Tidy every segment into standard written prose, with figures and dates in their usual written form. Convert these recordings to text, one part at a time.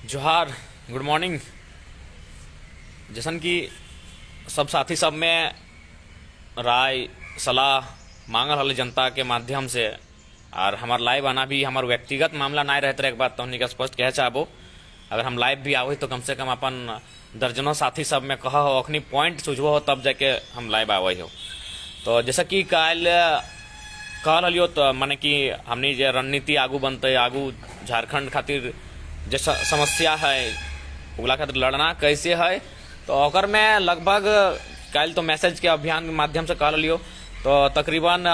जोहार, good morning. जैसन कि सब साथी सब में राय सलाह मांगल हल जनता के माध्यम से, और हमार लाइव आना भी हमार व्यक्तिगत मामला ना रहते एक बात तो हमने स्पष्ट कह चाहबो। अगर हम लाइव भी आवो तो कम से कम अपन दर्जनों साथी सब में कह हो अखनी पॉइंट सुझबो हो तब जाके हम लाइव आवे हो। तो जैसा कि कल कहल हलियो तो माने कि हमनी जे रणनीति आगू बनते, आगू झारखंड खातिर जो समस्या है ओकरा खातिर लड़ना कैसे है, तो ओकर में लगभग कल तो मैसेज के अभियान के माध्यम से कहल लियो तो तकरीबन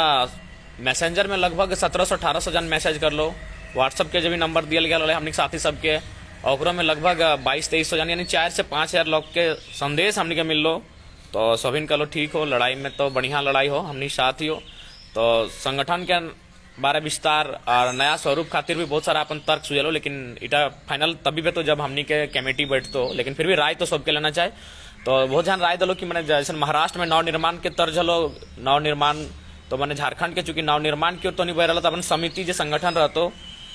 मैसेंजर में लगभग 1700-1800 जन मैसेज कर लो। व्हाट्सअप के जो भी नंबर दिया गया रहे हमने साथी सबके ओकरों में लगभग 2200-2300 जन यानी 4 से 5000 लोग के संदेश हमने के मिल लो। तो सभी कलो ठीक हो, लड़ाई में तो बढ़िया लड़ाई हो, हमनी साथ ही हो। तो संगठन के बारे विस्तार और नया स्वरूप खातिर भी बहुत सारा अपन तर्क सुझलो, लेकिन इटा फाइनल तभी पे तो जब हमनी के कमेटी बैठतो, लेकिन फिर भी राय तो सबके लेना चाहे। तो बहुत जन राय दलो कि मैंने जैसे महाराष्ट्र में नवनिर्माण के तर्ज हलो, नवनिर्माण तो मैंने झारखंड के चूंकि नवनिर्माण की ओर तो नहीं बह रहा, तो अपन समिति जो संगठन रहतो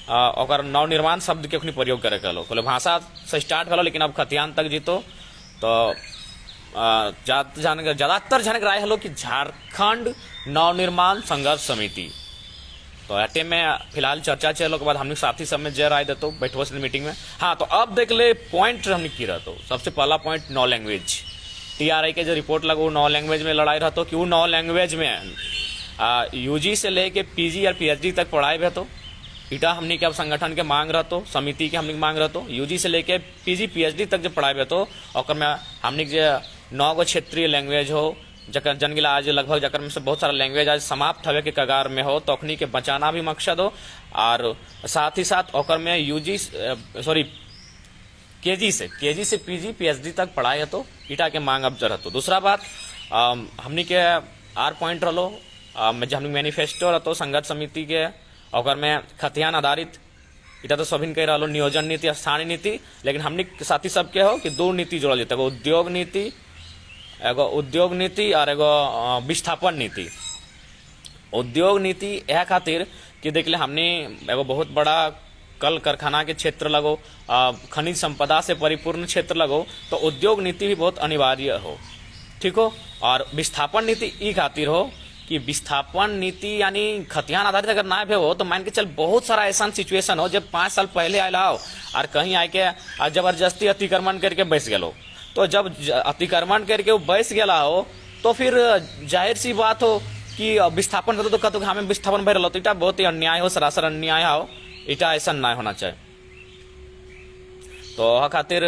और नवनिर्माण शब्द के अपनी प्रयोग करे कलो बोले भाषा से स्टार्ट करो, लेकिन अब खतियान तक जीतो। तो ज्यादातर जन राय हलो कि झारखंड नवनिर्माण संघर्ष समिति। तो अटे में फिलहाल चर्चा चलो के बाद हमने साथी सब में जय राय देते बैठो मीटिंग में। हाँ, तो अब देख ले पॉइंट हमने की रहता। सबसे पहला पॉइंट नौ लैंग्वेज। टीआरआई के जो रिपोर्ट लगो 9 लैंग्वेज में लड़ाई रहता कि वो 9 लैंग्वेज में यूजी से लेके पीजी और पीएचडी तक पढ़ाई रहतो। इटा हमने के अब संगठन के मांग रहतो, समिति के हमने मांग रहतो यूजी से लेके पीजी पीएचडी तक जो पढ़ाई रहतो और में हमने जो 9 गो क्षेत्रीय लैंग्वेज हो जकर जनगिला आज लगभग जकर में से बहुत सारा लैंग्वेज आज समाप्त हवे के कगार में हो, तो अखनी के बचाना भी मकसद हो। और साथ ही साथ ओकर में यूजी केजी से पीजी पीएचडी तक पढ़ाई है, तो इटा के मांग अब जरूरत हो। दूसरा बात हमनी के आर पॉइंट रहो जो हमनी मैनिफेस्टो रहतो संघर्ष समिति के ओकर में खतियान आधारित इटा तो सभी कह रहा नियोजन नीति स्थानीय नीति, लेकिन हमनी साथी सबके हो कि 2 नीति जोड़ल जाता है, एगो उद्योग नीति और एगो विस्थापन नीति। उद्योग नीति यह खातिर कि देख ले हमने एगो बहुत बड़ा कल कारखाना के क्षेत्र लगो, खनिज संपदा से परिपूर्ण क्षेत्र लगो, तो उद्योग नीति भी बहुत अनिवार्य हो, ठीक हो। और विस्थापन नीति ई खातिर हो कि विस्थापन नीति यानी खतियान आधारित अगर ना भी हो तो मान के चल बहुत सारा ऐसा सिचुएशन हो जब 5 साल पहले आयल हो और कहीं आके जबरदस्ती अतिक्रमण करके बैस गए, तो जब अतिक्रमण करके वो बैस गया हो तो फिर जाहिर सी बात हो कि विस्थापन करते तो कहते हमें विस्थापन भर तो इटा बहुत ही अन्याय हो, सरासर अन्याय हो, इटा ऐसा ना होना चाहिए। तो खातिर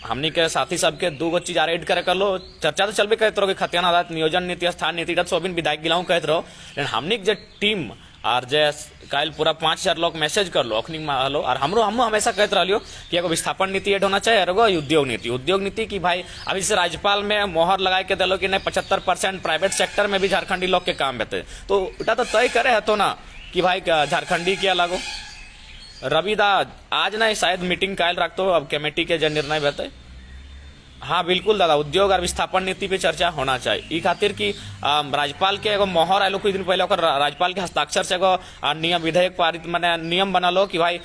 हमनी के साथी सबके 2 गो चीज ऐड करे कर लो। चर्चा तो चलबे कहते रहो कि खतियान आधारित नियोजन नीति स्थान नीति तो सभी विधायक गिलाऊ कहते रहो, लेकिन हमनी के टीम और जे कल पूरा 5000 लोग मैसेज कर लो अखनी हलो, और हम हमेशा कहते रहियो कि एगो विस्थापन नीति ऐड होना चाहिए और एगो उद्योग नीति की भाई अभी से राज्यपाल में मोहर लगा के दिलो कि नहीं 75% प्राइवेट सेक्टर में भी झारखंडी लोग के काम रहते, तो इटा तो तय करे है ना कि भाई झारखंडी क्या लागो। रविदा आज ना शायद मीटिंग काल रखते हो, अब कमेटी के जो निर्णय बते। हाँ बिल्कुल दादा, उद्योग और विस्थापन नीति पे चर्चा होना चाहिए। ई खातिर कि राज्यपाल के एगो मोहर आलो कुछ दिन पहले राज्यपाल के हस्ताक्षर से एगो नियम विधेयक पारित माने नियम बना लो कि भाई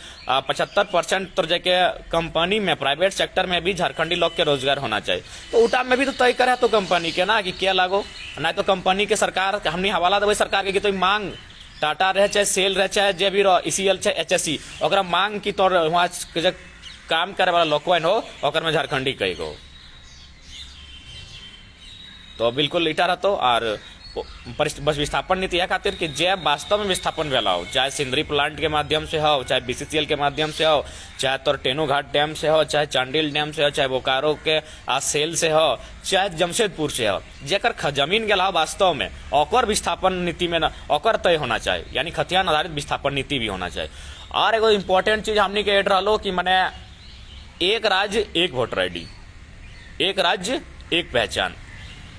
75% तो जाके कंपनी में प्राइवेट सेक्टर में भी झारखंडी लोग के रोजगार होना चाहिए। तो उटा में भी तो तय करे तो कंपनी के ना कि क्या लागो, ना तो कंपनी के सरकार हमने हवाला देवे सरकार के कि तो मांग टाटा रहे चाहे सेल रहे चाहे जे भी ईसीएल चाहे एचएससी ओकरा मांग की तौर वहाँ काम करे वाला लोकवन हो ओकर में झारखंडी कई गो, तो बिल्कुल इटा रहतो। और बस विस्थापन नीति यह खातिर कि जे वास्तव में विस्थापन वेला हो, चाहे सिंदरी प्लांट के माध्यम से हो, चाहे बीसीसीएल के माध्यम से हो, चाहे तो टेनो घाट डैम से हो, चाहे चांडिल डैम से हो, चाहे बोकारो के सेल से हो, चाहे जमशेदपुर से हो, जेकर जमीन गेला हो वास्तव में ओकर विस्थापन नीति में ओकर तय होना चाहिए, यानी खतियान आधारित विस्थापन नीति भी होना चाहिए। और एगो इम्पोर्टेंट चीज हमने के ऐड रहो कि मैंने एक राज्य एक वोटर आईडी, एक राज्य एक पहचान।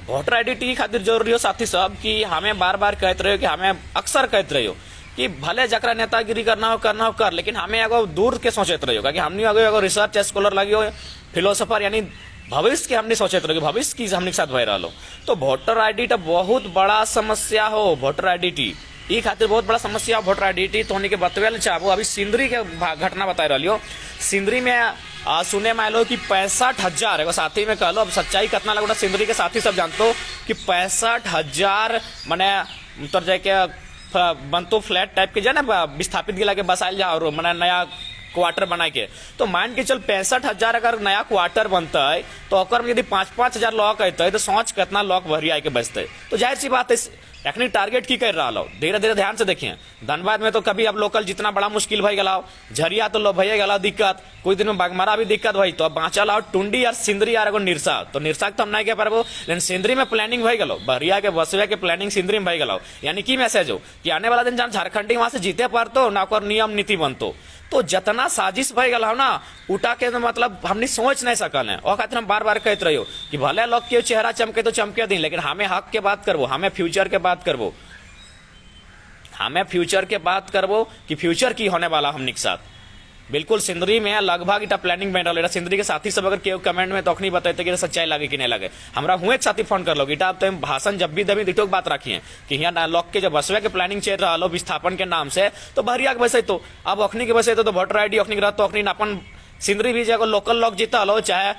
वोटर आईडी खातिर जरूरी हो साथी सब कि हमें बार बार कहते रहो कि हमें अक्सर कहते रहो कि भले जकरा नेतागिरी करना हो कर, लेकिन हमें एगो दूर के सोचते रहो कि हमने एगो रिसर्च स्कॉलर लगी हो, फिलोसोफर यानी भविष्य के हमने सोचते रहो कि भविष्य की हमने साथ भय रहा। तो वोटर आईडी तो बहुत बड़ा समस्या हो, वोटर आईडी ई खातिर बहुत बड़ा समस्या वोटर आइडेंटिटी तो होने के बतवे चाहबो। अभी सिंदरी के घटना बता रही हो। सिंदरी में सुने में आलो कि 65,000 एगो साथी में कहलो, अब सच्चाई कितना लगो सिंदरी के साथी सब जानतो कि 65,000 मैंने उतर जाए के बनतो फ्लैट टाइप के ना विस्थापित गिला के बसाइल जाओ मैंने नया क्वार्टर बनाए के। तो मान के चल 65,000 अगर नया क्वार्टर बनता है तो ओकर में यदि 5-5 हजार लॉक अतः तो सोच कितना लॉक भरी आए के बचते। तो जाहिर सी बात है एखनी टारगेट की कर रहा हो। धीरे धीरे ध्यान से देखिए, धनबाद में तो कभी अब लोकल जितना बड़ा मुश्किल भई गला, झरिया तो लो भैया गला दिक्कत, कुछ दिन में बागमारा भी दिक्कत भई, तो अब बाँचल आओ टुंडी और सिंदरी और एगो निरसा। तो निरसा तो हम नहीं कह पाबो, लेकिन सिंदरी में प्लानिंग भई गलो, बहरिया के बसवे के प्लानिंग सिंदरी में भई गलो। यानी की मैसेज हो कि आने वाला दिन जहाँ झारखंडी वहां से जीते पारतो ना ओकर नियम नीति बनतो। तो जितना साजिश भई गला ना उठा के तो मतलब हमने सोच नहीं सकल है। और खातिर हम बार बार कहते रहो कि भले लोग के चेहरा चमके तो चमके दी, लेकिन हमें हक के बात करबो, हमें फ्यूचर के बात करबो, हमें फ्यूचर के बात करबो कि फ्यूचर की होने वाला हमने के साथ। बिल्कुल सिंदरी में लगभग इटा प्लानिंग बन रहा। सिंदरी के साथी सब अगर केव कमेंट में तो अखनी बताते कि सच्चाई लगे कि नहीं लगे। हमरा हुए एक साथी फोन कर लो इटा तो भाषण जब भी दबी दिटो बात रखिए कि यहाँ लॉक के जब बसवे के प्लानिंग चल रहा लो विस्थापन के नाम से, तो बहरिया के बसे तो अब अखनी के बसे तो वोटर आईडी अखनी रहता तो अखनी अपन सिंदरी भी जगह लोकल लोग जीता लो, चाहे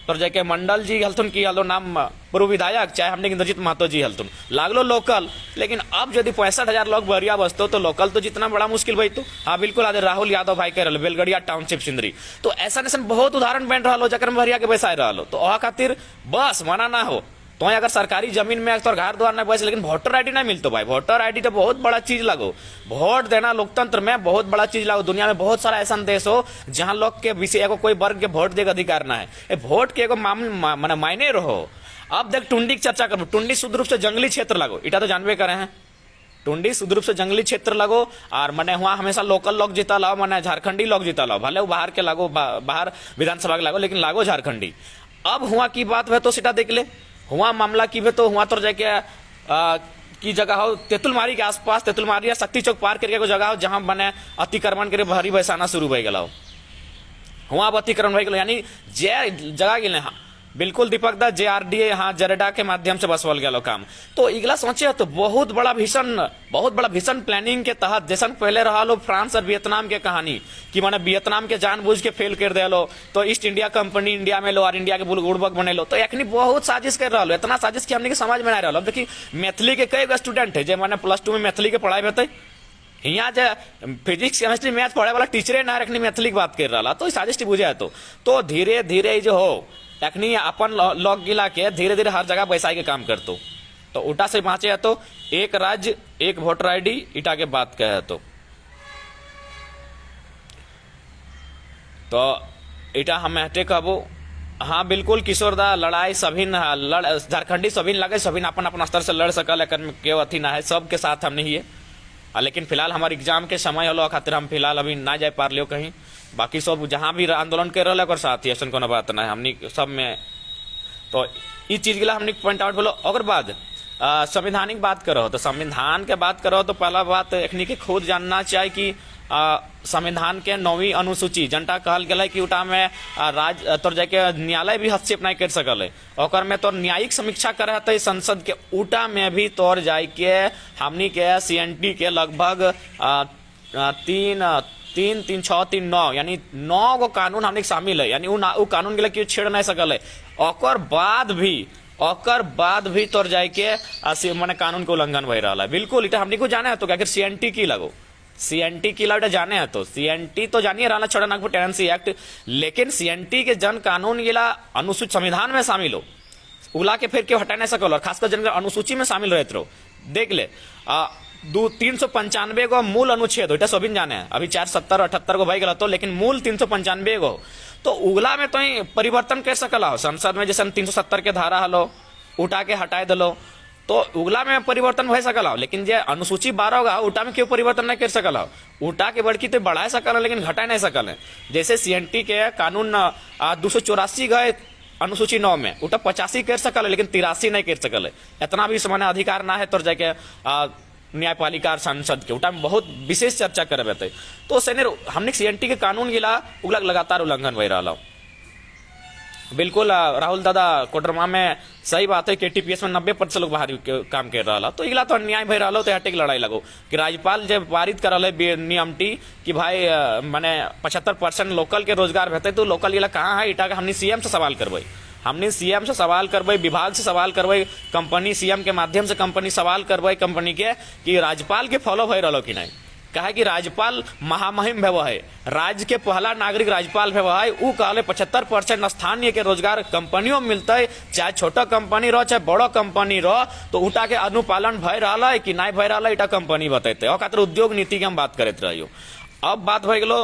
पर जाके मंडल जी हलथुन की हलो नाम पूर्व विधायक, चाहे हमने इंद्रजीत महतो जी हलथुन लागलो लोकल। लेकिन अब यदि 65,000 लोग बहरिया बसतो तो लोकल तो जितना बड़ा मुश्किल भाई। तो हाँ बिल्कुल आज राहुल यादव भाई कह रहे बेलगड़िया टाउनशिप सिंदरी। तो ऐसा नैसा बहुत उदाहरण बन रहा जकर बहरिया के बैसा रहा। तो वह खातिर बस मना ना हो तो अगर सरकारी जमीन में तो घर द्वार नहीं बस, लेकिन वोटर आईडी नहीं मिलतो भाई। वोटर आईडी तो बहुत बड़ा चीज लगो, वोट देना लोकतंत्र में बहुत बड़ा चीज लगो। दुनिया में बहुत सारा ऐसा देश हो जहां लोग के विषय को कोई वर्ग के वोट देगा अधिकार ना है। वोट के एगो माने मायने रहो। अब देख टुंडी की चर्चा करो, टुंडी शुद्ध रूप से जंगली क्षेत्र लगो, इटा तो जानबे करे हैं। टुंडी शुद्ध रूप से जंगली क्षेत्र लगो और मैंने वहाँ हमेशा लोकल लोग जीता लाओ, मैंने झारखंडी लोग जीता लाओ, भले वो बाहर के लागो, बाहर विधानसभा के लागो, लेकिन लागो झारखंडी। अब हुआ की बात है तो सीटा देख ले, हुआ मामला की भी तो हुआ तो जाके की जगह हो तेतुलमारी के आसपास, तेतुलमारी या शक्ति चौक पार करके जगह हो जहां बने अतिक्रमण करे भरी बैसाना शुरू हो गया हो, हुआ अतिक्रमण हो गया। यानी जे जगह गिले हाँ बिल्कुल दीपक दा JRDA यहाँ जरेडा के माध्यम से बसवल गया काम। तो इगला सोचे तो बहुत बड़ा भीषण प्लानिंग के तहत जैसा पहले रहा लो फ्रांस और वियतनाम के कहानी कि माने वियतनाम के जानबूझ के फेल कर दे लो तो ईस्ट इंडिया कंपनी इंडिया में लो और इंडिया के बुड़बक बने लो। तो एखनी बहुत साजिश कर रहा लो, इतना साजिश की हमने समझ में नहीं रहा। देखिए मैथिली के कई स्टूडेंट है जो मैंने +2 में मैथिली के पढ़ाई होते, यहाँ जो फिजिक्स केमिस्ट्री मैथ पढ़े वाला टीचरे ना रखनी मैथिली की बात कर रहा। तो साजिश बुझे तो धीरे धीरे जो हो तखनी अपन लोग गिला के धीरे धीरे हर जगह बैसाई के काम करतो। तो उटा से बाँचे है तो एक राज्य एक वोटर आईडी इटा के बात कहे तो इटा हम हटे कहबो। हाँ बिल्कुल किशोर दा लड़ाई सभी झारखंडी सभी लगे, सभी अपन अपन स्तर से लड़ सकल, क्यों अथी ना है, सबके साथ हम नहीं है। लेकिन फिलहाल हमारे एग्जाम के समय हलो खातिर हम फिलहाल अभी ना जा पा लियो कहीं। बाकी सब जहाँ भी आंदोलन कर रहा है साथ ही ऐसा कोनो बात ना है हमनी सब में। तो इस चीज के लिए हमने पॉइंट आउट बोलो। अगर बाद संवैधानिक बात करो तो संविधान के बात करो तो पहला बात एखनी के खुद जानना चाहिए कि संविधान के 9वीं अनुसूची जनता कहल गया कि उटा में राज्य तौर जाके न्यायालय भी हस्तक्षेप नहीं कर सकल है, और में तो न्यायिक समीक्षा कर रहा संसद के उटा में भी तौर जाके हमनी के CNT के लगभग 3-6-3-9 यानी 9 गो कानून हमने शामिल है। यानी उ कानून के लिए क्यों छेड़ नहीं सकल है। ओकर बाद भी तौर जाके मैंने कानून के उल्लंघन हो रहा है। बिल्कुल इटा हमने को जाने है तो क्या CNT की लगो, CNT की लड़ा जाने है तो CNT तो जानिए राना छोड़ा नागपुर टेनेंसी एक्ट, लेकिन CNT के जन कानून गिला अनुसूचित संविधान में शामिल हो उला के फिर क्यों हटा नहीं सकल, और खासकर जन अनुसूची में शामिल रहते रहो। देख ले 395 गो मूल अनुच्छेद हो सभी जाने हैं, अभी 470-78 गो भाई गला तो, लेकिन मूल 395 गो तो उगला में तो ही परिवर्तन कर सकल हो। संसद में जैसे 370 के धारा हलो उठा के हटाए दलो तो उगला में परिवर्तन हो सकल हो, लेकिन जे अनुसूची 12 होगा उटा में क्यों परिवर्तन नहीं कर सकल हो। उठा के बढ़की तो बढ़ा सकल है लेकिन घटा नहीं सकल है। जैसे CNT के कानून 284 गए अनुसूची 9 में उटा 85 कर सकल है लेकिन 83 नहीं कर सकल है। इतना भी समान अधिकार ना है तो जाके न्यायपालिका संसद के उटा में बहुत विशेष चर्चा करे रहते। तो सेने हमने CNT के कानून गिला उगला लगातार उल्लंघन हो रहा। बिल्कुल राहुल दादा कोटरमा में सही बात है कि टीपीएस में 90% लोग बाहर काम कर रहा तो इगला तो अन्याय भय रहा तो हटे की लड़ाई लगो कि राज्यपाल जब पारित कर रहे नियम टी कि भाई मैंने 75% लोकल के रोजगार भेजते तो लोकल इला कहाँ है इटा के हमने सीएम से सवाल करवाई हमने सीएम से सवाल करवाई विभाग से सवाल करवाई कंपनी सीएम के माध्यम से कंपनी सवाल करवाई कंपनी के कि राज्यपाल के फॉलो भय रहा कि नहीं कहा कि राज्यपाल महामहिम भव है राज्य के पहला नागरिक राज्यपाल भव है उ कहले 75% स्थानीय के रोजगार कंपनियों में मिलता है चाहे छोटा कंपनी रहो चाहे बड़ा कंपनी रहो तो उटा के अनुपालन भय रहा है कि नहीं भय रहा इटा कंपनी बतेते और खातिर उद्योग नीति के हम बात करते रहियो। अब बात भय गलो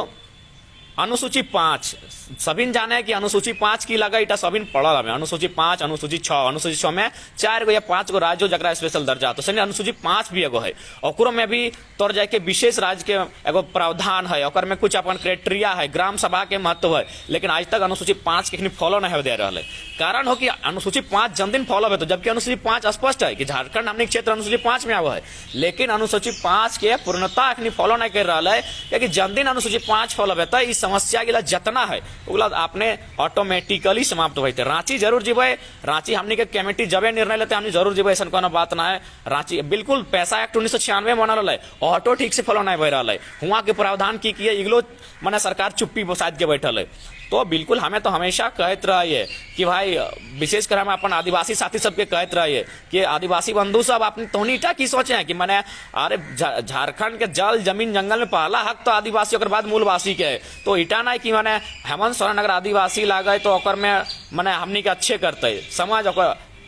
अनुसूची 5 सभी जाने कि अनुसूची 5 की लगा इटा सभी पढ़ल हमें अनुसूची 5 अनुसूची 6 अनुसूची 6 में 4 गो या 5 गो राज्य जरा स्पेशल दर्जा तो सही अनुसूची 5 भी एगो है ओकरो में भी तोर जाए के विशेष राज्य के एगो प्रावधान है ओकर में कुछ अपन क्राइटेरिया है ग्राम सभा के महत्व है लेकिन आज तक अनुसूची 5 के फॉलो नहीं दे रहा है कारण हो कि अनुसूची 5 जन्मदिन फॉलो है तो जबकि अनुसूची 5 स्पष्ट है कि झारखंड हमने क्षेत्र अनुसूची 5 में आवा है लेकिन अनुसूची 5 के पूर्णता अखनी फॉलो नहीं कर रहा है क्योंकि जन्मदिन अनुसूची 5 फॉलो है इस समस्या के जतना है उगला आपने ऑटोमेटिकली समाप्त होते रांची जरूर जीवे रांची हमने के कमेटी जबे निर्णय लेते हमने जरूर जीवे ऐसा कोनो बात ना है रांची बिल्कुल पैसा एक्ट 1996 में बना रहा है ऑटो ठीक से फॉलो नहीं भय रहा है हुआ के प्रावधान की किए इगलो मैंने सरकार चुप्पी बसाद के बैठल है तो बिल्कुल हमें तो हमेशा कहते रहिए कि भाई विशेषकर हम अपन आदिवासी साथी सबके कहते रहिए कि आदिवासी बंधु सब अपनी तोनीटा की सोचे हैं कि मैंने अरे झारखंड के जल जमीन जंगल में पहला हक तो आदिवासी और बाद मूलवासी के है तो इटा नहीं कि मैंने हेमंत सोरेन अगर आदिवासी लागे तो ओकर में मैंने हमनी के अच्छे करते समाज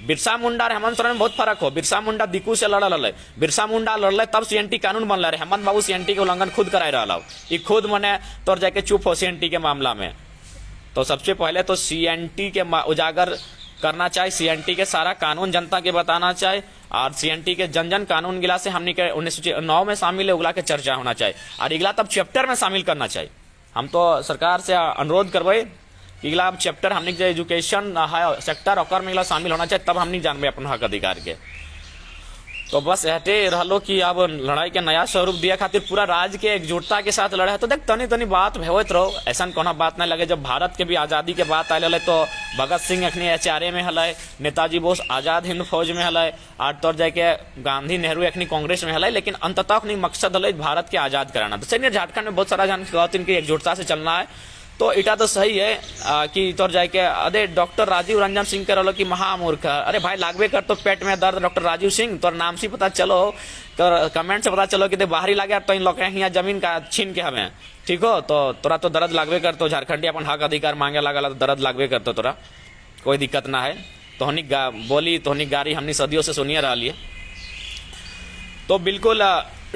बिरसा मुंडा और हेमंत सोरेन में बहुत फर्क हो बिरसा मुंडा दिकू से लड़ल है बिरसा मुंडा लड़ल तब सीएनटी कानून बनल रहे हेमंत बाबू सीएनटी के उल्लंघन खुद कराए रहा खुद मैंने तोर जाके चुप हो सीएनटी के मामला में तो सबसे पहले तो सीएनटी के उजागर करना चाहिए सीएनटी के सारा कानून जनता के बताना चाहिए और सीएनटी के जन जन कानून गिला से हमने के 1909 में शामिल है उगला के चर्चा होना चाहिए और इगला तब चैप्टर में शामिल करना चाहिए हम तो सरकार से अनुरोध करवाई इगला चैप्टर हमने जो एजुकेशन है सेक्टर ओकर में शामिल होना चाहिए तब हमने जानबे अपन हक अधिकार के तो बस हटे रहो कि अब लड़ाई के नया स्वरूप दिया खातिर पूरा राज्य के एकजुटता के साथ लड़े है तो देख तनी तनी बात भेवत रहो ऐसा कोनो बात नहीं लगे जब भारत के भी आज़ादी के बात आए तो भगत सिंह अखनी HRA में हल नेताजी बोस आज़ाद हिंद फौज में हल और तौर जाके गांधी नेहरू अखनी कांग्रेस में हल लेकिन अंततः अखनी मकसद हल भारत के आज़ाद कराना तो सही झारखंड में बहुत सारा जान इनकी एकजुटता से चलना है तो इटा तो सही है कि तोर जाए के अरे डॉक्टर राजीव रंजन सिंह के रहो कि महामूर्ख अरे भाई लागबे कर तो पेट में दर्द डॉक्टर राजीव सिंह तोर नाम से पता चलो तो कमेंट से पता चलो कि बाहरी लागे तो इन लोग यहाँ जमीन का छीन के हमें ठीक हो तो तोरा तो दर्द लागबे कर तो झारखंडी अपन हक अधिकार मांगे लगा तो दर्द लागबे कर तो तोरा कोई दिक्कत ना है तोहनी बोली तोहनी गाड़ी हमने सदियों से सुनिए रहा लिए तो बिल्कुल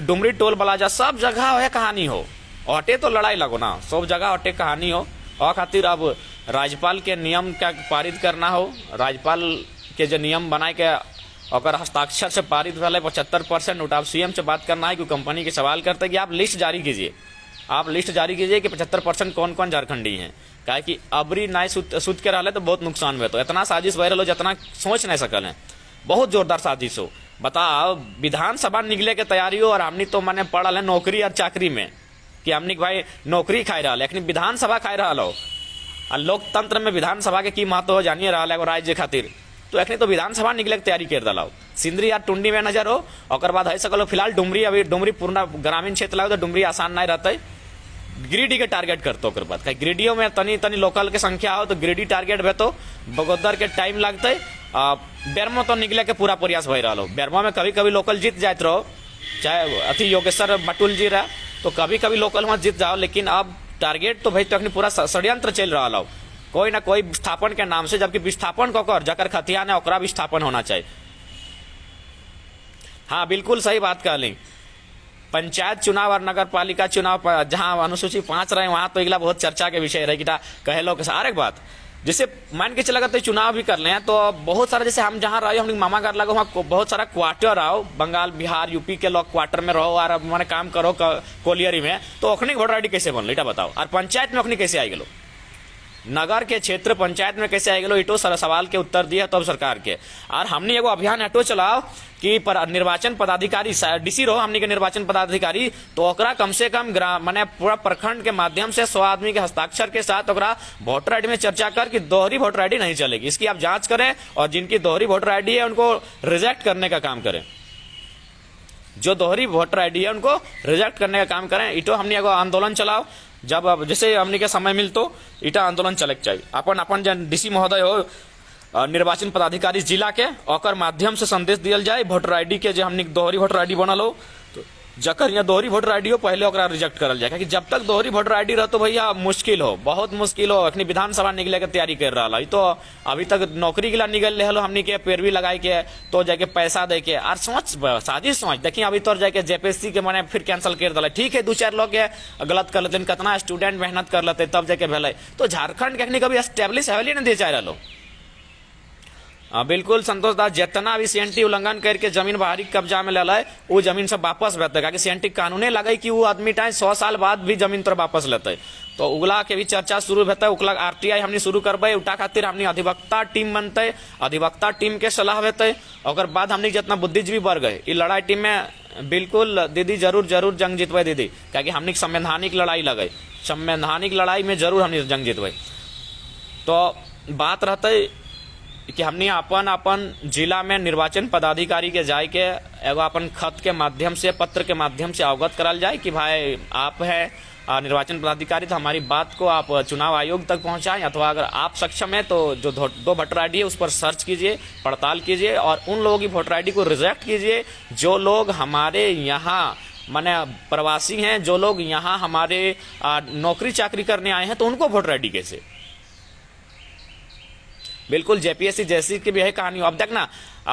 डुमरी टोल बलाजा सब जगह है कहानी हो हटे तो लड़ाई लगो ना सब जगह हटे कहानी हो और खातिर अब राज्यपाल के नियम का पारित करना हो राज्यपाल के जो नियम बनाए के और हस्ताक्षर से पारित वाले 75% उठा सीएम से बात करना है कि कंपनी के सवाल करते कि आप लिस्ट जारी कीजिए कि 75% कौन कौन झारखंडी हैं क्या कि अबरी नाय सुत के रहा तो बहुत नुकसान हुए तो इतना साजिश भय रहा जितना सोच नहीं सकल है बहुत जोरदार साजिश हो बताओ विधानसभा निकले के तैयारी हो और हमने तो मैंने पढ़ा है नौकरी और चाकरी में कि हमने भाई नौकरी खाई रहा लेकिन विधानसभा खाई रहा हो और लोकतंत्र में विधानसभा के की महत्व हो जानिए रहा है राज्य खातिर तो एखनी तो विधानसभा निकले के तैयारी कर दिलाओ सिंदरी या टुंडी में नजर हो और बाद है सकलो फिलहाल डुमरी अभी डुमरी पूर्ण ग्रामीण क्षेत्र लगे तो डुमरी आसान नहीं रहता गिरिडीह के टारगेट करते ओकर बाद गिरिडीह में तनी तनी लोकल के संख्या हो तो गिरिडीह टारगेट भे तो बगोदर के टाइम लगते बेरमो तो निकले के पूरा प्रयास भय रहा बेरमो में कभी कभी लोकल जीत जाते रहो चाहे अति योगेश्वर बटुल जी रहा तो कभी कभी लोकल वहां जीत जाओ लेकिन अब टारगेट तो भाई तो पूरा षड्यंत्र चल रहा हो कोई ना कोई विस्थापन के नाम से जबकि विस्थापन कर जकर खतियान है ओकरा विस्थापन होना चाहिए। हाँ बिल्कुल सही बात कहली पंचायत चुनाव और नगर पालिका चुनाव जहां अनुसूची 5 रहे वहां तो इगला बहुत चर्चा के विषय रहे कि कहे लो सारे एक बात जैसे मान के चला तो चुनाव भी कर ले तो बहुत सारा जैसे हम जहाँ रहे हम मामा घर लगे वहाँ बहुत सारा क्वार्टर आओ बंगाल बिहार यूपी के लोग क्वार्टर में रहो और मैंने काम करो कोलियरी में तो अखनी वोटर आईडी कैसे बनल इटा बताओ और पंचायत में अखनी कैसे आई गलो नगर के क्षेत्र पंचायत में कैसे आएगा इटो सवाल के उत्तर दिए तब सरकार के। और हमने एगो अभियान हटो चलाओ कि निर्वाचन पदाधिकारी डीसी रहो हमने के निर्वाचन पदाधिकारी, तो ओकरा कम से कम माने पूरा प्रखंड के माध्यम से 100 आदमी के हस्ताक्षर के साथ ओकरा वोटर आईडी में चर्चा कर कि दोहरी वोटर आईडी नहीं चलेगी, इसकी आप जांच करें और जिनकी दोहरी वोटर आईडी है उनको रिजेक्ट करने का काम करें, जो दोहरी वोटर आईडी है उनको रिजेक्ट करने का काम करें। इटो हमने एगो आंदोलन चलाओ, जब जैसे हमने के समय मिलतो इटा आंदोलन चले चाहिए। अपन अपन जन डीसी महोदय हो निर्वाचन पदाधिकारी जिला के ओकर माध्यम से संदेश दियल जाए वोटर आईडी के, जो हमने दोहरी वोटर आईडी बनल हो तो जकर यहाँ दोहरी वोटर आईडी हो पहले ओकरा रिजेक्ट करल जाए, क्योंकि जब तक दोहरी वोटर आईडी रह तो भैया मुश्किल हो, बहुत मुश्किल हो। अखनी विधानसभा निकले के तैयारी कर रहा है, तो अभी तक नौकरी के लिए निकल रहे हमनी के पैरवी लगाई के तो जाके पैसा दे के और सोच साजिश सोच देखिए अभी तो जाके जेपीएससी के मैंने फिर कैंसिल कर दिला। ठीक है 2-4 लोग के गलत कर लेते, कितना स्टूडेंट मेहनत कर लेते तब जाके भेल। तो झारखंड के अखनी कभी एस्टेब्लिश है नहीं दे चाह रहा। बिल्कुल संतोष दास, जितना भी सीएनटी उल्लंघन करके जमीन बाहरी कब्जा में ले वो जमीन सब वापस लेते, सीएनटी कानूने लगे कि वो आदमी टाइम 100 साल बाद भी जमीन तो वापस लेते। तो उगला के भी चर्चा शुरू होता है, उगला आरटीआई हमने शुरू करबे, उठा खातिर हमने अधिवक्ता टीम बनते, अधिवक्ता टीम के सलाह होते, और बाद हमने जितना बुद्धिजीवी वर्ग है ये लड़ाई टीम में बिल्कुल दीदी जरूर जरूर जंग जीतवे दीदी, क्योंकि हमने संवैधानिक लड़ाई लगे, संवैधानिक लड़ाई में जरूर हमने जंग जीतवे। तो बात रहते कि हमने अपन अपन जिला में निर्वाचन पदाधिकारी के जाए के एगो अपन खत के माध्यम से पत्र के माध्यम से अवगत कराल जाए कि भाई आप है निर्वाचन पदाधिकारी, तो हमारी बात को आप चुनाव आयोग तक पहुंचाएं, अथवा अगर आप सक्षम है तो जो 2 वोटर आईडी है उस पर सर्च कीजिए, पड़ताल कीजिए और उन लोगों की वोटर आईडी को रिजेक्ट कीजिए जो लोग हमारे यहाँ माने प्रवासी हैं, जो लोग यहाँ हमारे नौकरी चाकरी करने आए हैं, तो उनको वोटर आईडी कैसे। बिल्कुल जेपीएससी जैसी की भी है कहानी। अब देख ना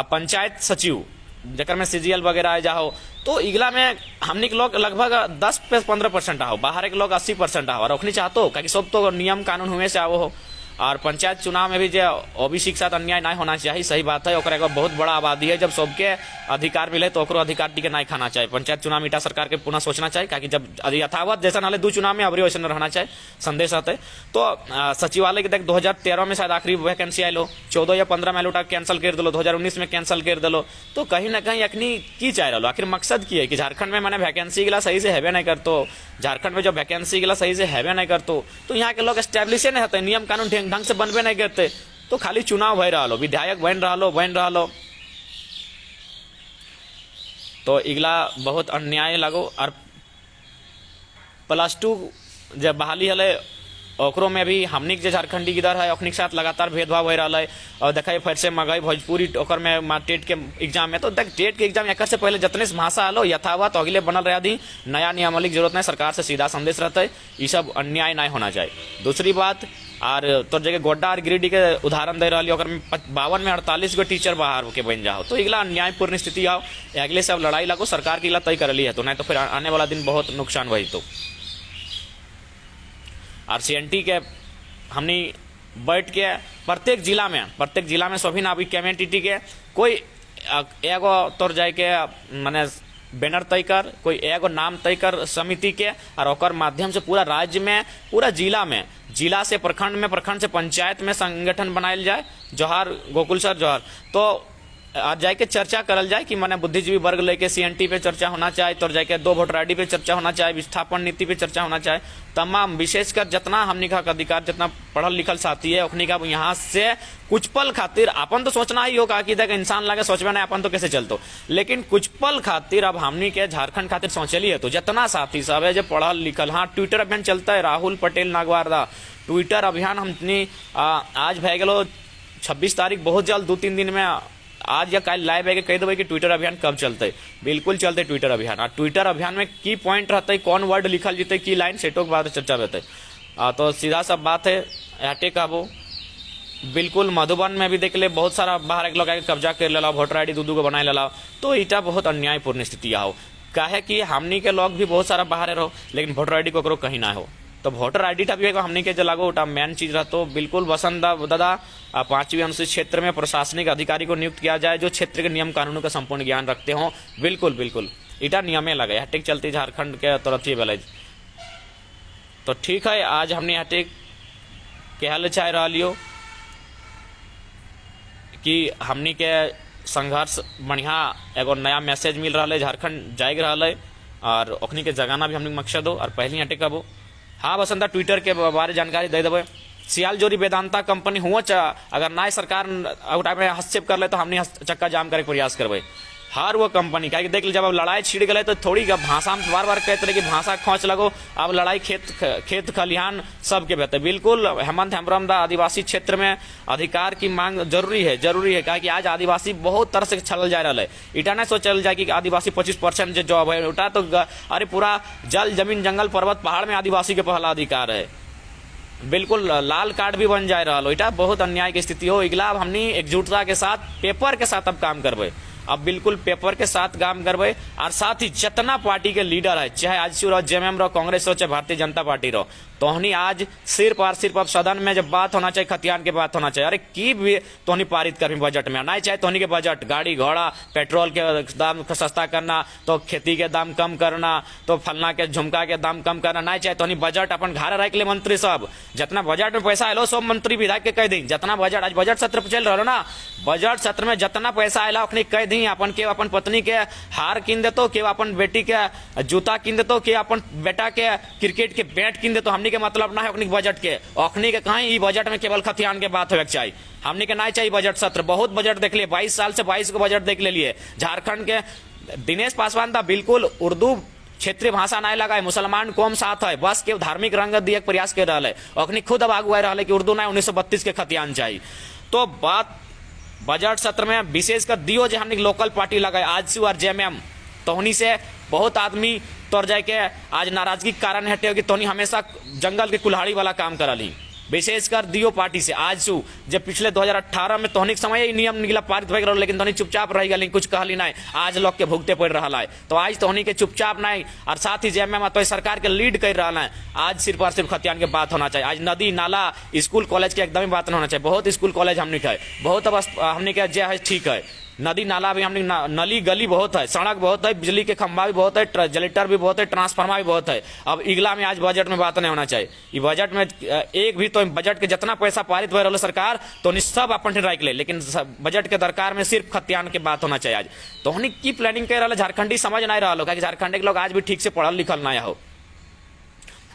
पंचायत सचिव जकर में सीजीएल वगैरह आ जाओ, तो इगला में हमने के लोग लगभग 10-15% आओ, बाहर के लोग 80% आओ, और रखनी चाहतो क्योंकि सब तो नियम कानून हुए से आओ हो। और पंचायत चुनाव में भी जो ओबीसी के साथ अन्याय नहीं होना चाहिए, सही बात है, ओकरा बहुत बड़ा आबादी है, जब सबके अधिकार मिले तो ओकरो अधिकार टिके नहीं खाना चाहिए। पंचायत चुनाव ईटा सरकार के पुनः सोचना चाहिए, क्योंकि जब यथावत जैसा नाले 2 चुनाव में अवरी वैसे रहना चाहिए, संदेश आते। तो सचिवालय के देख 2013 में शायद आखिरी वैकेंसी आये, 14 या 15 में लौटा कैंसिल कर दिलो, 2019 में कैंसिल कर दिलो। तो कहीं ना कहीं अखनी की चाह रहा आखिर मकसद की है कि झारखंड में मैंने वैकेंसी गिला सही से हेबे नहीं करतो, झारखंड में जब वैकेंसी गिला सही से हेबे नहीं करतो तो यहाँ के लोग एस्टेब्लिश नहीं होते, नियम कानून ढंग से बनबे नहीं करते, तो खाली चुनाव हो रहा लो, विधायक बन रहा लो। तो इगला बहुत अन्याय लगो। और +2 जब बहाली हले ओकरो में भी हमनी के झारखंडी इधर है ओखनी के साथ लगातार भेदभाव हो रहा है। और देखा फिर से मगई भोजपुरी ओकर में टेट के एग्जाम में, तो देख टेट के एग्जाम एक से पहले जितने भाषा आलो यथावत अगले बनल रहा दी, नया नियमावली की जरूरत नहीं, सरकार से सीधा संदेश रहता है, ये सब अन्याय नहीं होना चाहिए। दूसरी बात और तो जगह गोड्डा और गिरिडीह के उदाहरण दे रही, में 52 में 48 गो टीचर बाहर के बन जाओ, तो इगला अन्यायपूर्ण स्थिति आओ, अगले सब लड़ाई लगो, सरकार की इगला तय कर ली है, तो नहीं तो फिर आने वाला दिन बहुत नुकसान वही। तो और सीएनटी के हमने बैठ के प्रत्येक जिला में सभी ना अभी कमेटी के कोई एगो तौर जाए के माने बैनर तय कर, कोई एगो नाम तय कर समिति के, और ओकर माध्यम से पूरा राज्य में पूरा जिला से प्रखंड में, प्रखंड से पंचायत में संगठन बनायल जाए। जोहार गोकुल सर जोहार। तो आज जाके चर्चा करल जाए कि माने बुद्धिजीवी वर्ग लेके सीएनटी पे चर्चा होना चाहिए, तो जाके 2 वोटर आईडी पे चर्चा होना चाहिए, विस्थापन नीति पे चर्चा होना चाहिए, तमाम विशेषकर जितना हमने का अधिकार जितना पढ़ल लिखल साथी है उखनी का यहाँ से कुछ पल खातिर अपन तो सोचना ही होगा कि देख इंसान लगे सोचबे नहीं अपन तो कैसे चलतो, लेकिन कुछ पल खातिर अब हमनी के झारखंड खातिर सोचली है। तो जितना साथी सब है जो पढ़ल लिखल, हाँ ट्विटर अभियान चलता है, राहुल पटेल नागवारदा ट्विटर अभियान हमने आज भै गलो 26 तारीख, बहुत जल्द 2-3 दिन में आज या कल लाइव है कह देवे कि ट्विटर अभियान कब चलते, बिल्कुल चलते ट्विटर अभियान। और ट्विटर अभियान में की पॉइंट रहते, कौन वर्ड लिखल जीते, की लाइन सेटो के बाद चर्चा रहते। तो सीधा सब बात है हटे काबू। बिल्कुल मधुबन में भी देख ले बहुत सारा बाहर एक लोग आके कब्जा कर लेला, वोटर आईडी 2 को बनाए लेला, तो इटा बहुत अन्यायपूर्ण स्थिति आओ। काहे कि हमनी के लोग भी बहुत सारा बाहर रहो, लेकिन वोटर आईडी को कहीं ना हो, तो वोटर आईडी भी हमने के जलागो उठा मेन चीज रहा। तो बिल्कुल वसंत दादा 5वीं अनुसूचित क्षेत्र में प्रशासनिक अधिकारी को नियुक्त किया जाए जो क्षेत्र के नियम कानूनों का संपूर्ण ज्ञान रखते हो। बिल्कुल इटा नियमे लगे हटिक चलती झारखंड के तरफ ही बेले। तो ठीक है, आज हमने हटिक कहल चाह रहा कि हमनी के संघर्ष बढ़िया एगो नया मैसेज मिल रहा है, झारखंड जाएग रहा है और ओखनी के जगाना भी हमनी मकसद हो और पहले हटे कब हो। हाँ बसंता ट्विटर के बारे जानकारी दे देवे। सियाल जोरी वेदांता कंपनी हुआ अगर नए सरकार में हस्तक्षेप कर ले तो हमने चक्का जाम करे प्रयास करवे। हर वो कंपनी क्या देख ली, जब अब लड़ाई छिड़ गए तो थोड़ी भाषा में बार बार कहते रहे कि भाषा खोच लगो, अब लड़ाई खेत खलिहान सबके बेहतर। बिल्कुल हेमंत हेम्ब्रम दा आदिवासी क्षेत्र में अधिकार की मांग जरूरी है क्या कि आज आदिवासी बहुत तरह से छलल जा रहा है। इटा नहीं सोचल जाए कि आदिवासी 25% जो जॉब है उटा तो अरे पूरा जल जमीन जंगल पर्वत पहाड़ में आदिवासी के पहला अधिकार है। बिल्कुल लाल कार्ड भी बन जा रहा हो। इटा बहुत अन्याय की स्थिति हो। इगला हमनी एकजुटता के साथ पेपर के साथ अब काम करवे, अब बिल्कुल पेपर के साथ काम करवे। और साथ ही जितना पार्टी के लीडर है, चाहे आजसू रहो, जेएमएम रहो, कांग्रेस हो, चाहे भारतीय जनता पार्टी रहो, तोहनी आज सिर्फ और सिर्फ अब सदन में जब बात होना चाहिए खतियान के बात होना चाहिए। अरे की भी तोहनी पारित कर बजट में नहीं चाहे तोहनी के बजट गाड़ी घोड़ा पेट्रोल के दाम सस्ता करना, तो खेती के दाम कम करना, तो फलना के झुमका के दाम कम करना, नहीं चाहे तोहनी बजट अपन घर रख ले। मंत्री सब जितना बजट में पैसा आलो सब मंत्री विधायक के कह दी। जितना बजट आज बजट सत्र चल रहा ना, बजट सत्र में जितना पैसा आला ओखनी कह दी। अपन के अपन पत्नी के हार किन देतो, के अपन बेटी के जूता किन देतो, के अपन बेटा के क्रिकेट के बैट किन देतो। हमनी के मतलब ना है ओखनी बजट के, ओखनी के कहीं ई बजट में केवल खतियान के बात होवे के चाहिए। हमनी के नहीं चाहिए बजट सत्र। बहुत बजट देख लिए, 22 साल से 22 को बजट देख ले लिए। झारखंड के दिनेश पासवान था बिल्कुल उर्दू क्षेत्रीय भाषा नहीं लगा है, मुसलमान कौम साथ है, बस के धार्मिक रंगत दिए प्रयास कर रहा है। ओखनी खुद अब आगू आ रहा है कि उर्दू ना 1932 के खतियान चाहिए। तो बात बजट सत्र में विशेषकर दियो जो हमने लोकल पार्टी लगाए आजसू और जेएमएम, तोहनी से बहुत आदमी तोड़ जाए के आज नाराजगी के कारण हटे हो कि तोहनी हमेशा जंगल के कुल्हाड़ी वाला काम करली। विशेषकर दियो पार्टी से आजसू जब पिछले 2018 में तोहनी के समय नियम निकला पारित हो गया, लेकिन तोहनी चुपचाप रह गई, कुछ कहली नहीं। आज लोग के भुगते पड़ रहा है, तो आज तोहनी के चुपचाप नहीं। और साथ ही जेएमएम तो सरकार के लीड कर रहा है। आज सिर्फ और सिर्फ खतियान के बात होना चाहिए। आज नदी नाला स्कूल कॉलेज के एकदम ही बात नहीं होना चाहिए। बहुत स्कूल कॉलेज हमने का बहुत हमने का जे है ठीक है, नदी नाला भी हमने नली गली बहुत है, सड़क बहुत है, बिजली के खंभा भी बहुत है, जनरेटर भी बहुत है, ट्रांसफार्मर भी बहुत है। अब इगला में आज बजट में बात नहीं होना चाहिए। ये बजट में एक भी तो बजट के जितना पैसा पारित हो रहा सरकार तो सब अपन रख ले, लेकिन बजट के दरकार में सिर्फ खतियान के बात होना चाहिए। आज तो हमने की प्लानिंग कर रहा झारखंडी समझ नहीं रहा कि झारखंड के लोग आज भी ठीक से पढ़ल लिखल ना हो,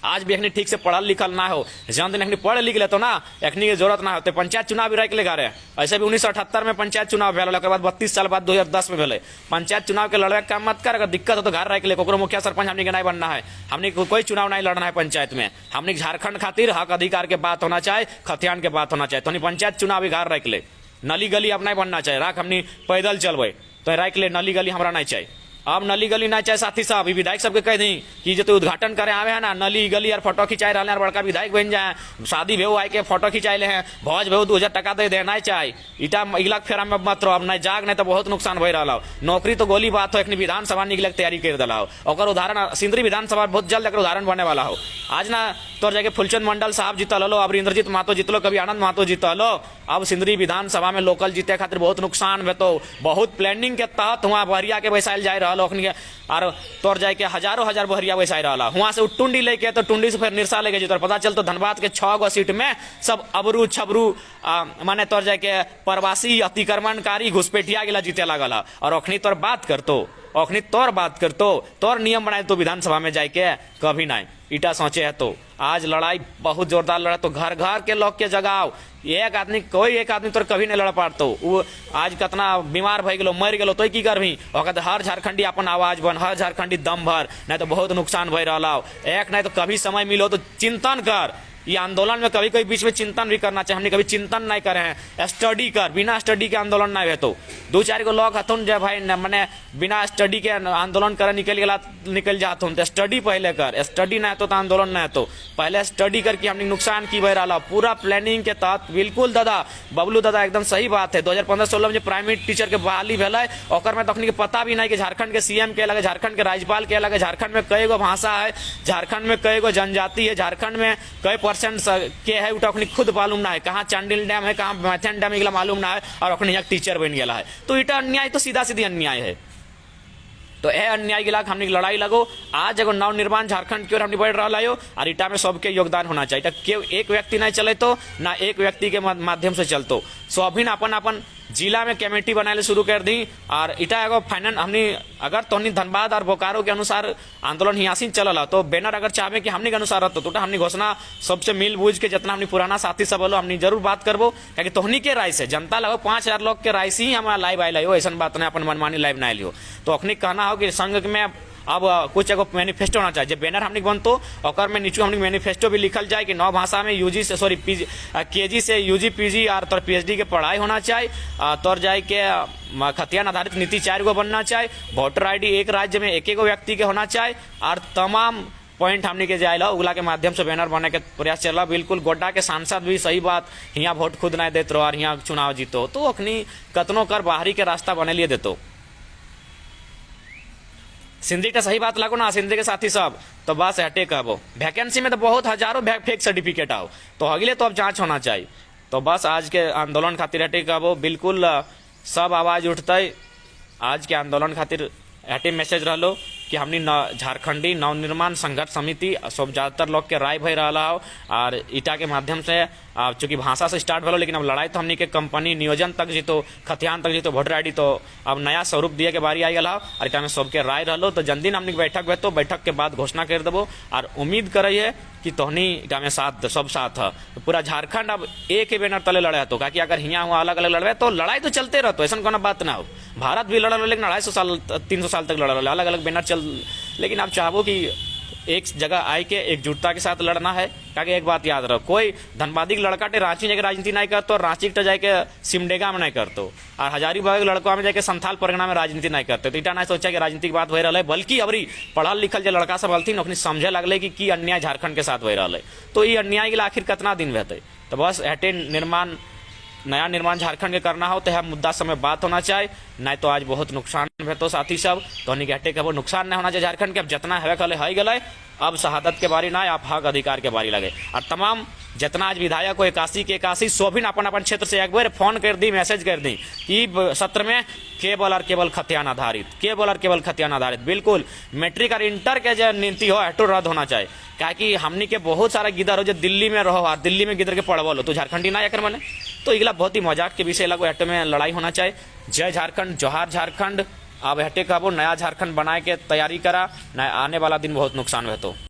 आज भी अखनी ठीक से पढ़ल लिखल ना हो। जन दिन अखनी पढ़ लिख लेते ना, अखनी की जरूरत ना होते। पंचायत चुनाव भी रख ले गा रहे। ऐसे भी 1978 में पंचायत चुनाव भेल, बाद 32 साल बाद 2010 में भेले। पंचायत चुनाव के लड़े काम मत कर, अगर दिक्कत हो तो घर रख ले। कोकरो मुखिया सरपंच हमने के नहीं बनना है, हमने कोई चुनाव नहीं लड़ना है पंचायत में। हमने झारखंड खातिर हक अधिकार के बात होना चाहिए, खतियान के बात होना चाहिए। तो पंचायत चुनाव भी घर रख ले। नली गली अब नहीं बनना चाहिए, राख हमने पैदल चलबे तो रख ले। नली गली हमारा नहीं चाहिए, अब नली गली ना चाहे। साथी साहब विधायक सबके कह दी कि जो उद्घाटन करे आवे है ना, नली गली और फोटो खिंचाए रहा है, बड़का विधायक बन जाए, शादी भेव आए के फोटो खिंचाए ले हैं, भौज भेव 2000 टका दे देना चाहे। इटा इगला फेरा में मत रहो, अब नहीं जाग नहीं तो बहुत नुकसान हो रहा। नौकरी तो गोली बात हो, एक विधानसभा निकले की तैयारी कर दिला हो। उदाहरण सिंदरी विधानसभा बहुत जल्द एक उदाहरण बनने वाला हो। आज ना तो जाके फुलचंद मंडल साहब जीतल हो, अब इंद्रजीत महतो जीतलो, कभी आनंद महतो जीतल हो। अब सिंदरी विधानसभा में लोकल जीते खातिर बहुत नुकसान है। तो बहुत प्लानिंग के तहत वहाँ बहरिया के बैसाइल जाए रहा और तोड़ जाए के हजारों हजार बहरिया बैसाई रहा। वहां से टुंडी लेके तो टुंडी से फिर निरसा लेके जीतो। पता चल तो धनबाद के 6 गो सीट में सब अबरू छबरू माने तोड़ जाए के प्रवासी अतिक्रमणकारी घुसपैठिया गिला जीते लगल। और अखनी तोर बात करतो, अखनी तोर बात करतो, तोर नियम बनाए तो विधानसभा में जाके कभी नहीं इटा सोचे है। तो आज लड़ाई बहुत जोरदार लड़ा, तो घर घर के लोग के जगाओ। एक आदमी कोई एक आदमी तो कभी नहीं लड़ पातो। वो आज कितना बीमार भई गलो, मर गलो, तो की करभी। हर झारखंडी अपन आवाज बन, हर झारखंडी दम भर, नहीं तो बहुत नुकसान भई रहा। एक नहीं तो कभी समय मिलो तो चिंतन कर। ये आंदोलन में कभी कभी बीच में चिंतन भी करना चाहिए। हमने कभी चिंतन नहीं करे हैं, स्टडी कर। बिना स्टडी के आंदोलन नहीं है। तो 2-4 गो लोग हथुन जो भाई मैंने बिना स्टडी के आंदोलन करे निकल जाते हैं। तो स्टडी पहले कर, स्टडी नहीं तो आंदोलन नहीं तो पहले स्टडी करके हमने नुकसान की बह रहा पूरा प्लानिंग के तहत। बिल्कुल दादा बबलू दादा एकदम सही बात है। 2015-16 में जो प्राइमरी टीचर के बहाली भेल ओकर में तखनी के पता भी नहीं कि झारखंड के सीएम के अलग, झारखंड के राज्यपाल के अलग, झारखंड में कई गो भाषा है, झारखंड में कई गो जनजाति है, झारखंड में कई परसेंट के है उठा खुद मालूम ना है। कहाँ चांडिल डैम है, कहाँ मैथन डैम मालूम ना है, और अखनी टीचर बन गया है। तो इटा अन्याय तो सीधा सीधी अन्याय है। तो ए अन्याय के लाख हमने लड़ाई लगो। आज एगो नव निर्माण झारखंड की ओर हमने बढ़ रहा हो और इटा में सबके योगदान होना चाहिए। केवल एक व्यक्ति नहीं चले तो ना एक व्यक्ति के माध्यम से चलतो। सो अभी अपन अपन जिला में कमेटी बनाने शुरू कर दी और इटा एगो फाइनल हमने अगर तोहनी धनबाद और बोकारो के अनुसार आंदोलन हियासी चलल तो बैनर अगर चाहे कि हमने के अनुसार रहते तो हमने घोषणा सबसे मिल बूझ के जितना हमने पुराना साथी सब बोलो हमने जरूर बात करबो। क्या तोहनी के राय से जनता लगभग 5000 लोग के राय से ही हमारा लाइव आयल हो, ऐसा बात नहीं अपन मनमानी लाइव नहीं लियो। तो अखनी कहना हो कि संघ में अब कुछ एगो मैनिफेस्टो होना चाहिए। बैनर हमने बनतो और में नीचे हमने मैनिफेस्टो भी लिखल जाए कि 9 भाषा में यूजी से सॉरी केजी से यूजी पीजी और तौर पीएचडी के पढ़ाई होना चाहिए। तौर जाए के खतियान आधारित नीति 4 गो बनना चाहिए। वोटर आईडी एक राज्य में एक व्यक्ति के होना चाहिए और तमाम पॉइंट हमने के जाए उगला के माध्यम से बैनर बनाने के प्रयास चल रहा। बिल्कुल गोड्डा के सांसद भी सही बात यहाँ वोट खुद नहीं देते और यहाँ चुनाव जीतो तो अखनी कतनो कर बाहरी के रास्ता बने लिए देतो। सिंधी का सही बात लागो ना सिंधी के साथी सब तो बस हटे कहबो वैकेंसी में तो बहुत हजारों फेक सर्टिफिकेट आओ तो अगले तो अब जांच होना चाहिए। तो बस आज के आंदोलन खातिर हटे कहबो बिल्कुल सब आवाज उठते। आज के आंदोलन खातिर हटे मैसेज रहो कि हमनी झारखंडी नवनिर्माण संघर्ष समिति सब ज्यादातर लोग के राय भई रहा हो और ईटा के माध्यम से चूंकि भाषा से स्टार्ट भलो लेकिन अब लड़ाई तो हमनी के कंपनी नियोजन तक जीतो खतियान तक जीतो वोटर आईडी तो अब नया स्वरूप दिए के बारी आई गल और इटा में सबके राय रहो। तो जन दिन हमनी बैठक हुए तो बैठक के बाद घोषणा कर देबो और उम्मीद करे है कि तोहनी इटा में साथ सब साथ है। तो पूरा झारखंड अब एक ही बैनर तले लड़े तो कि अगर यहाँ हुआ अलग अलग लड़े तो लड़ाई तो चलते रहते ऐसा कोनो बात ना हो। भारत भी लड़ा लेकिन 250 साल 300 साल तक लड़ा अलग अलग बैनर चल लेकिन आप चाहो कि एक जगह आई के एकजुटता के साथ लड़ना है। क्या एक बात याद रहो कोई धनबादी लड़का टे रांची जाके राजनीति नहीं करते और रांची के जाके सिमडेगा में नहीं करते और हजारीबाग लड़का में जाके संथाल परगना में राजनीति नहीं करते। तो इटा नहीं सोचा कि राजनीति की बात हो रहा है बल्कि अबरी पढ़ल लिखल जो लड़का सब हलथिन अपनी समझे लगले कि अन्याय झारखंड के साथ हो रहा है। तो ये अन्याय के लिए आखिर कितना दिन रहते। तो बस हटे नया निर्माण झारखंड के करना हो तो यह मुद्दा समय बात होना चाहिए नहीं तो आज बहुत नुकसान है। तो साथी सब तो हटे के नुकसान नहीं होना चाहिए झारखंड के। अब जितना है कल है गए अब शहादत के बारी ना आप हक अधिकार के बारी लगे और तमाम जितना आज विधायक को 81 सोभिन अपन अपन क्षेत्र से एक बार फोन कर दी मैसेज कर दी कि सत्र में केवल और केवल खतियान आधारित बिल्कुल मैट्रिक और इंटर के जो नीति हो हटो रद्द होना चाहिए। क्या कि हमनी के बहुत सारा गिदर हो जो दिल्ली में रहो और दिल्ली में गिदर के पढ़वो लो तो झारखंडी ना आकर मैंने तो इगला बहुत ही मजाक के विषय लगो हटो में लड़ाई होना चाहिए। जय झारखंड जोहार झारखंड। अब हटे कहबो नया झारखंड बनाए के तैयारी करा न आने वाला दिन बहुत नुकसान है। तो